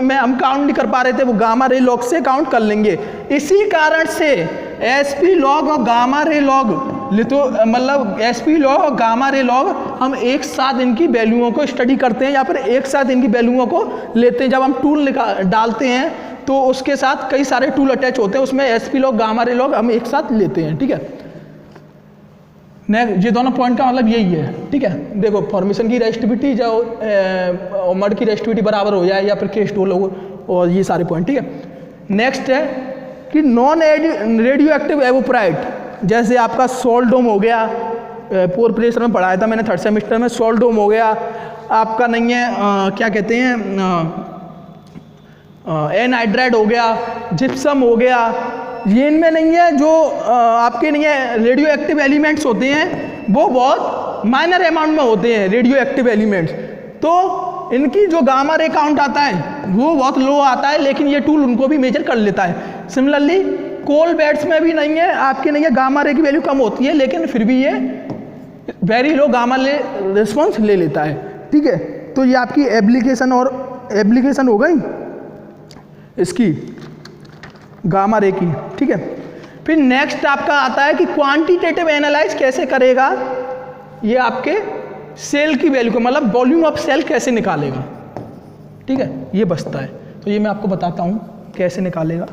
में हम काउंट नहीं कर पा रहे थे वो गामा रे लॉग से काउंट कर लेंगे। इसी कारण से एसपी लॉग और गामा रे लॉग मतलब एसपी लॉग और गामा रे लॉग हम एक साथ इनकी वैल्यूओं को स्टडी करते हैं या फिर एक साथ इनकी वैल्यूओं को लेते हैं। जब हम टूल डालते हैं तो उसके साथ कई सारे टूल अटैच होते हैं, उसमें SP log gamma ray log हम एक साथ लेते हैं। ठीक है, ये दोनों पॉइंट का मतलब यही है। ठीक है, देखो फॉर्मेशन की रेजिस्टिविटी जो मड की रेजिस्टिविटी बराबर हो जाए या फिर केस टोल हो, और ये सारे पॉइंट। ठीक है, नेक्स्ट है कि नॉन रेडियो एक्टिव एवोपराइट, जैसे आपका सॉल्ट डोम हो गया, पोर प्रेशर में पढ़ाया था मैंने 3rd सेमेस्टर में। सॉल्ट डोम हो गया आपका, नहीं है क्या कहते हैं एनहाइड्राइड हो गया, जिप्सम हो गया, ये इनमें नहीं है जो आपके नहीं है रेडियो एक्टिव एलिमेंट्स होते हैं वो बहुत माइनर अमाउंट में होते हैं रेडियो एक्टिव एलिमेंट्स। तो इनकी जो गामा रे काउंट आता है वो बहुत लो आता है, लेकिन ये टूल उनको भी मेजर कर लेता है। सिमिलरली कोल बेड्स में भी नहीं है आपकी, नहीं है, गामा रे की वैल्यू कम होती है, लेकिन फिर भी ये वेरी लो गामा ले रिस्पॉन्स ले लेता है। ठीक है, तो ये आपकी एप्लीकेशन और एप्लीकेशन हो गई इसकी गामा रे की। ठीक है, फिर नेक्स्ट आपका आता है कि क्वांटिटेटिव एनालाइज कैसे करेगा, ये आपके सेल की वैल्यू को, मतलब वॉल्यूम ऑफ सेल कैसे निकालेगा। ठीक है, ये बचता है, तो ये मैं आपको बताता हूँ कैसे निकालेगा।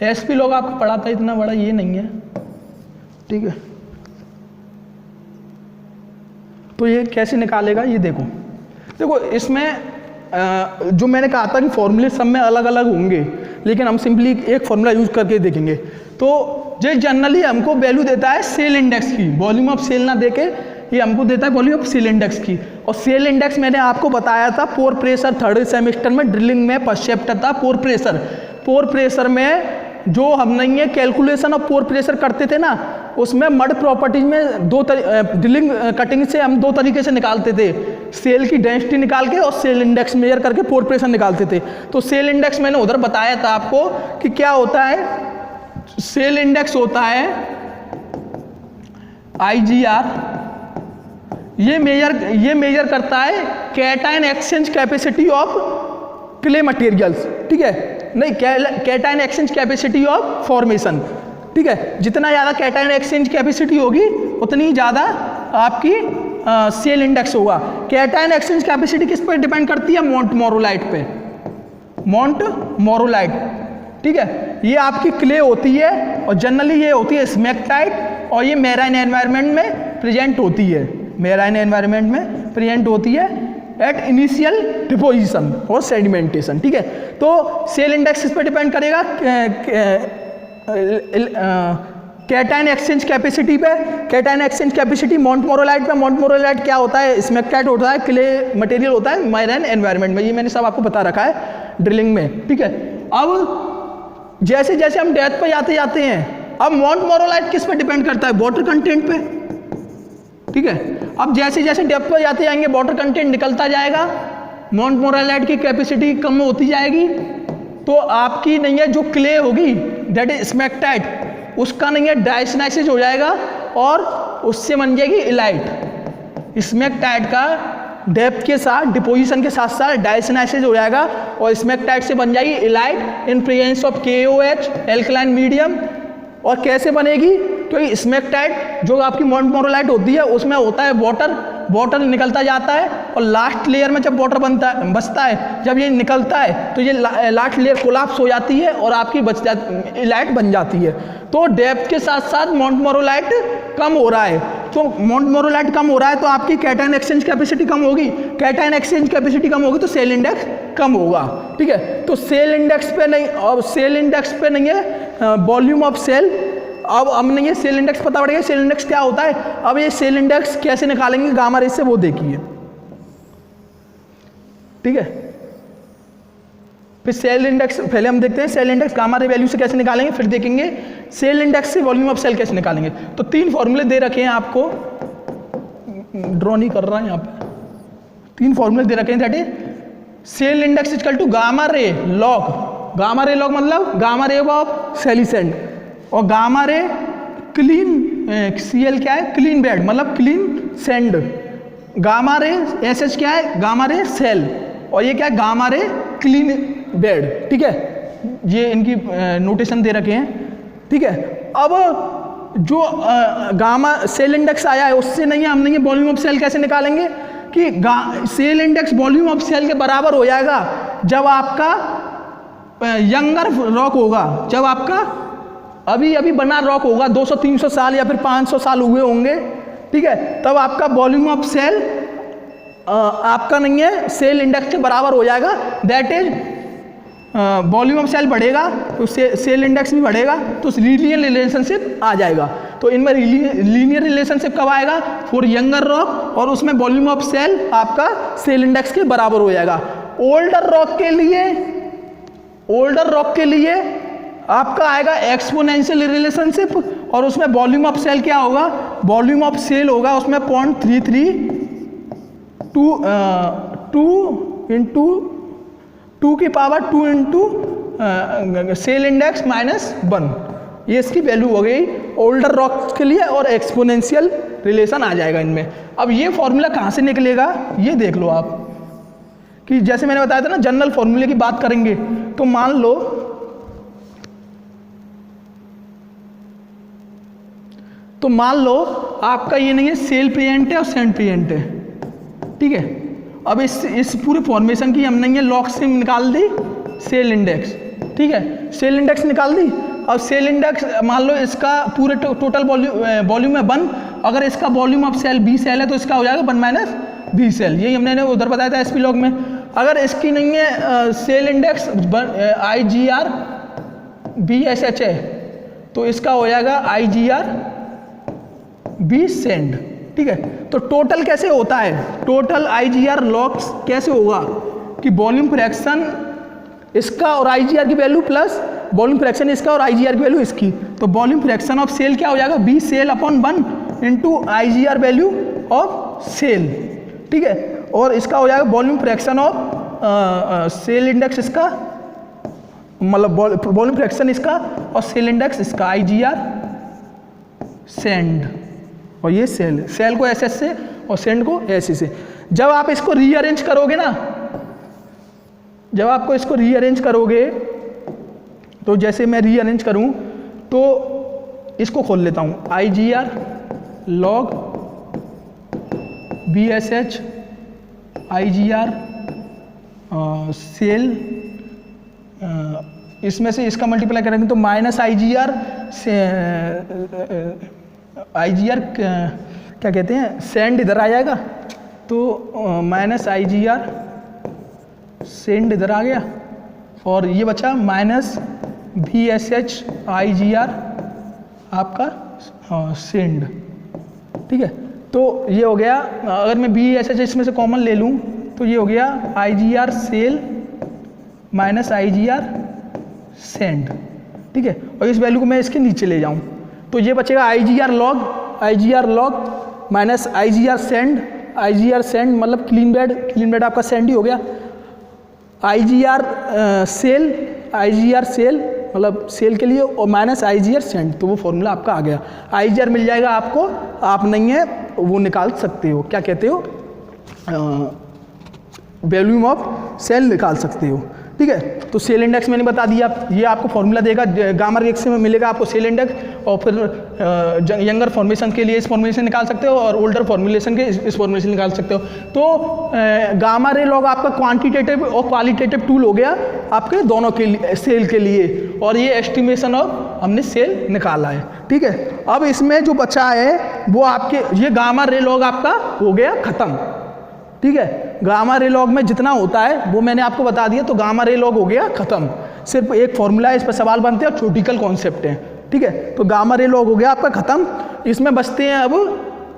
एसपी लॉग आपको पढ़ा था, इतना बड़ा ये नहीं है। ठीक है, तो ये कैसे निकालेगा ये देखो। देखो इसमें जो मैंने कहा था कि फॉर्मूले सब में अलग अलग होंगे, लेकिन हम सिंपली एक फॉर्मूला यूज करके देखेंगे। तो जो जनरली हमको वैल्यू देता है सेल इंडेक्स की, वॉल्यूम ऑफ सेल ना देके ये हमको देता है वॉल्यूम ऑफ सेल इंडेक्स की। और सेल इंडेक्स मैंने आपको बताया था पोर प्रेशर, थर्ड सेमेस्टर में ड्रिलिंग में फर्स्ट चैप्टर था पोर प्रेशर। पोर प्रेशर में जो हम नहीं है कैलकुलेशन ऑफ पोर प्रेशर करते थे ना, उसमें मड प्रॉपर्टीज में ड्रिलिंग कटिंग से हम 2 तरीके से निकालते थे, सेल की डेंसिटी निकाल के और सेल इंडेक्स मेजर करके पोर प्रेशर निकालते थे। तो सेल इंडेक्स मैंने उधर बताया था आपको कि क्या होता है। सेल इंडेक्स होता है IGR, ये मेजर करता है cation exchange capacity of clay materials. ठीक है, नहीं, cation exchange capacity of formation. ठीक है, जितना ज़्यादा कैटायन एक्सचेंज कैपेसिटी होगी उतनी ज़्यादा आपकी सेल इंडेक्स होगा। कैटायन एक्सचेंज कैपेसिटी किस पर डिपेंड करती है? मोंटमोरोलाइट पे, मोंटमोरोलाइट। ठीक है, ये आपकी क्ले होती है और जनरली ये होती है स्मेक्टाइट, और ये मैराइन एनवायरनमेंट में प्रेजेंट होती है, मैराइन एनवायरनमेंट में प्रेजेंट होती है एट इनिशियल डिपोजिशन और सेडिमेंटेशन। ठीक है, तो सेल इंडेक्स इस पर डिपेंड करेगा कैटायन एक्सचेंज कैपेसिटी पे। कैटायन एक्सचेंज कैपेसिटी मोंटमोरोलाइट पे, मोंटमोरोलाइट क्या होता है? स्मेक्टाइट होता है, क्ले मटेरियल होता है मैराइन एनवायरनमेंट में। ये मैंने सब आपको बता रखा है ड्रिलिंग में। ठीक है, अब जैसे जैसे हम डेप्थ पे जाते हैं, अब मोंटमोरोलाइट किस पे डिपेंड करता है? वाटर कंटेंट पे। ठीक है, अब जैसे जैसे डेप्थ पर जाते जाएंगे वाटर कंटेंट निकलता जाएगा, मोंटमोरोलाइट की कैपेसिटी कम होती जाएगी, तो आपकी नहीं है जो क्ले होगी दैट इज स्मेक्टाइट, उसका नहीं है डायस्नाइसिस हो जाएगा और उससे बन जाएगी इलाइट। स्मेक्टाइट का डेप्थ के साथ डिपोजिशन के साथ साथ डायस्नाइसिस हो जाएगा और स्मेक्टाइट से बन जाएगी elite in presence of KOH alkaline medium. और कैसे बनेगी? क्योंकि स्मेक्टाइट जो आपकी मोंटमोरोलाइट होती है उसमें होता है वाटर निकलता जाता है, और लास्ट लेयर में जब वाटर बचता है, जब ये निकलता है तो ये लास्ट लेयर कोलैप्स हो जाती है और आपकी इलाइट बन जाती है। तो डेप्थ के साथ साथ मोंटमोरोलाइट कम हो रहा है, तो मोंटमोरोलाइट कम हो रहा है तो आपकी कैटायन एक्सचेंज कैपेसिटी कम होगी, कैटायन एक्सचेंज कैपेसिटी कम होगी तो सेल इंडेक्स कम होगा। ठीक है, तो सेल इंडेक्स पे नहीं, और सेल इंडेक्स पे नहीं है वॉल्यूम ऑफ सेल। अब हमने ये सेल इंडेक्स पता पड़ेगा, सेल इंडेक्स क्या होता है। अब ये सेल इंडेक्स कैसे निकालेंगे गामा रे से, वो देखिए। ठीक है, फिर सेल इंडेक्स पहले हम देखते हैं shale index gamma ray value से कैसे निकालेंगे, फिर देखेंगे सेल इंडेक्स से वॉल्यूम ऑफ सेल कैसे निकालेंगे। तो 3 फॉर्मूले दे रखे हैं आपको, ड्रॉ नहीं कर रहा है यहाँ पे, 3 फॉर्मूले दे रखे हैं। That is shale index equal to gamma ray log. Gamma ray log मतलब गामा रे ऑफ सेलिसेंट, और गामा रे क्लीन CL क्या है? क्लीन बेड मतलब clean sand. Gamma ray SH क्या है? Gamma ray cell. और ये क्या है? Gamma ray clean bed. ठीक है, ये इनकी नोटेशन दे रखे हैं। ठीक है, अब जो गामा सेल इंडेक्स आया है उससे नहीं है, हम नहीं वॉल्यूम ऑफ सेल कैसे निकालेंगे कि shale index volume of shale के बराबर हो जाएगा जब आपका यंगर रॉक होगा, जब आपका अभी अभी बना रॉक होगा, 200-300 साल या फिर 500 साल हुए होंगे। ठीक है, तब आपका वॉल्यूम ऑफ सेल आपका नहीं है सेल इंडेक्स के बराबर हो जाएगा। That is volume of shale बढ़ेगा तो सेल इंडेक्स भी बढ़ेगा, तो लीनियर रिलेशनशिप आ जाएगा। तो इनमें लीनियर रिलेशनशिप कब आएगा? फॉर यंगर रॉक, और उसमें वॉल्यूम ऑफ सेल आपका सेल इंडेक्स के बराबर हो जाएगा। ओल्डर रॉक के लिए आपका आएगा एक्सपोनेंशियल रिलेशनशिप, और उसमें वॉल्यूम ऑफ सेल क्या होगा? वॉल्यूम ऑफ सेल होगा उसमें 0.33 2 की पावर 2 इंटू सेल इंडेक्स -1, ये इसकी वैल्यू हो गई ओल्डर रॉक्स के लिए, और एक्सपोनेंशियल रिलेशन आ जाएगा इनमें। अब ये फॉर्मूला कहाँ से निकलेगा ये देख लो आप, कि जैसे मैंने बताया था ना जनरल फॉर्मूले की बात करेंगे, तो मान लो आपका ये नहीं है सेल पेरेंट है और सेंड पेरेंट है, ठीक है। अब इस पूरे फॉर्मेशन की हमने ये लॉग से निकाल दी सेल इंडेक्स, ठीक है, सेल इंडेक्स निकाल दी। अब सेल इंडेक्स मान लो इसका पूरे टोटल वॉल्यूम है 1, अगर इसका volume of shale B shale है तो इसका हो जाएगा 1 माइनस बी सेल, यही हमने उधर बताया था एसपी लॉग में। अगर इसकी नहीं है सेल इंडेक्स IGR BSH है तो इसका हो जाएगा IGR B सेंड, ठीक है। तो टोटल कैसे होता है, टोटल IGR लॉग्स कैसे होगा कि वॉल्यूम फ्रैक्शन इसका और IGR की वैल्यू प्लस वॉल्यूम फ्रैक्शन इसका और IGR की वैल्यू इसकी, तो वॉल्यूम फ्रैक्शन ऑफ सेल क्या हो जाएगा B shale upon 1 into IGR value of shale, ठीक है। और इसका हो जाएगा volume fraction of shale index इसका, मतलब वॉल्यूम फ्रैक्शन इसका और सेल इंडेक्स इसका IGR सेंड, और ये सेल को SS से और सेंड को SC से। जब आप इसको रीअरेंज करोगे ना, जब आपको इसको रीअरेंज करोगे तो जैसे मैं रीअरेंज करूं तो इसको खोल लेता हूं IGR log BSH IGR shale, इसमें से इसका मल्टीप्लाई करेंगे तो माइनस IGR से IGR क्या कहते हैं सेंड इधर आ जाएगा, तो माइनस IGR सेंड इधर आ गया, और ये बचा माइनस BSH IGR आपका सेंड, ठीक है। तो ये हो गया, अगर मैं BSH इसमें से कॉमन ले लूँ तो ये हो गया IGR shale minus IGR sand, ठीक है। और इस वैल्यू को मैं इसके नीचे ले जाऊँ तो ये बचेगा IGR log minus IGR send मतलब क्लीन बेड आपका सेंड ही हो गया, IGR सेल मतलब सेल के लिए, और माइनस IGR सेंड, तो वो फॉर्मूला आपका आ गया। IGR मिल जाएगा आपको, आप नहीं है वो निकाल सकते हो, क्या कहते हो वॉल्यूम ऑफ सेल निकाल सकते हो, ठीक है। तो सेल इंडेक्स मैंने बता दिया, ये आपको फॉर्मूला देगा, गामा रिएक्शन में मिलेगा आपको सेल इंडेक्स, और फिर यंगर फॉर्मेशन के लिए इस फॉर्मेशन निकाल सकते हो, और ओल्डर फॉर्मुलेशन के इस फॉर्मेशन निकाल सकते हो। तो गामा रे लॉग आपका क्वांटिटेटिव और क्वालिटेटिव टूल हो गया आपके दोनों के लिए, सेल के लिए, और ये एस्टिमेशन ऑफ हमने सेल निकाला है, ठीक है। अब इसमें जो बचा है वो आपके ये गामा रे लॉग आपका हो गया खत्म, ठीक है। गामा रे लॉग में जितना होता है वो मैंने आपको बता दिया, तो गामा रे लॉग हो गया खत्म, सिर्फ एक फॉर्मूला है, इस पर सवाल बनते हैं और थ्योरेटिकल कॉन्सेप्ट है, ठीक है। तो गामा रे लॉग हो गया आपका खत्म। इसमें बचते हैं अब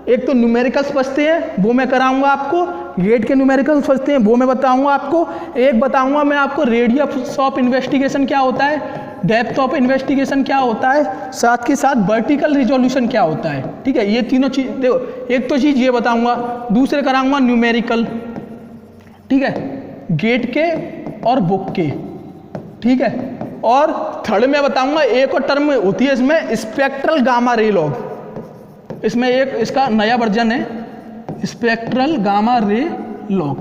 एक तो न्यूमेरिकल्स बचते हैं, वो मैं कराऊंगा आपको, गेट के न्यूमेरिकल्स बचते हैं वो मैं बताऊंगा आपको, एक बताऊंगा मैं आपको रेडियस ऑफ इन्वेस्टिगेशन क्या होता है, डेप्थ ऑफ इन्वेस्टिगेशन क्या होता है, साथ के साथ वर्टिकल रिजोल्यूशन क्या होता है, ठीक है। ये तीनों चीज देखो, एक तो चीज़ ये बताऊंगा, दूसरे कराऊंगा न्यूमेरिकल, ठीक है, गेट के और बुक के, ठीक है। और थर्ड में बताऊंगा एक और टर्म होती है इसमें स्पेक्ट्रल गामा रे लॉग, इसमें एक इसका नया वर्जन है स्पेक्ट्रल गामा रे लॉग।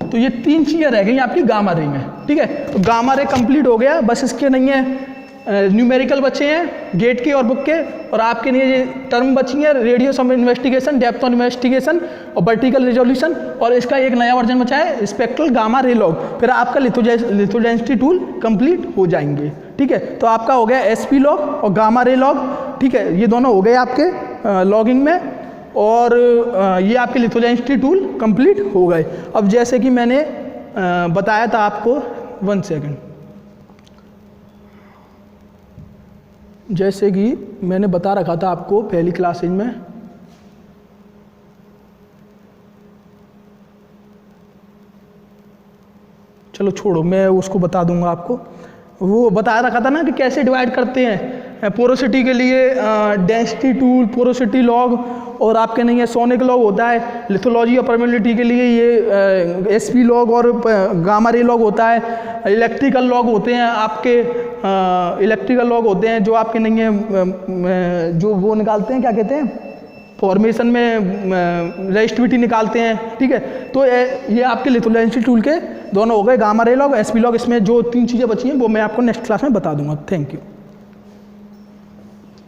तो ये तीन चीज़ें रह गई आपकी गामा रे में, ठीक है। तो गामा रे कंप्लीट हो गया, बस इसके नहीं है न्यूमेरिकल बचे हैं गेट के और बुक के, और आपके लिए ये टर्म बची है radius of investigation, depth of investigation और वर्टिकल रिजोल्यूशन, और इसका एक नया वर्जन बचा है स्पेक्ट्रल गामा रे लॉग। फिर आपका लिथोडेंसिटी टूल कंप्लीट हो जाएंगे, ठीक है। तो आपका हो गया एसपी लॉग और गामा रे लॉग, ठीक है, ये दोनों हो गए आपके लॉगिंग में, और ये आपके लिथोडेंसिटी टूल कंप्लीट हो गए। अब जैसे कि मैंने बताया था आपको, 1 सेकेंड, जैसे कि मैंने बता रखा था आपको पहली क्लासेज में, चलो छोड़ो मैं उसको बता दूंगा आपको, वो बता रखा था ना कि कैसे डिवाइड करते हैं पोरोसिटी के लिए डेंसिटी टूल, पोरोसिटी लॉग, और आपके नहीं है सोनिक लॉग होता है लिथोलॉजी और परमेबिलिटी के लिए, ये एसपी लॉग और गामा रे लॉग होता है। इलेक्ट्रिकल लॉग होते हैं आपके, इलेक्ट्रिकल लॉग होते हैं जो आपके नहीं है जो वो निकालते हैं, क्या कहते हैं, फॉर्मेशन में रेजिस्टिविटी निकालते हैं, ठीक है। तो ये आपके लिथोलॉजी टूल के दोनों हो गए, gamma ray log, SP log. इसमें जो 3 चीज़ें बची हैं वो मैं आपको नेक्स्ट क्लास में बता दूंगा। Thank you.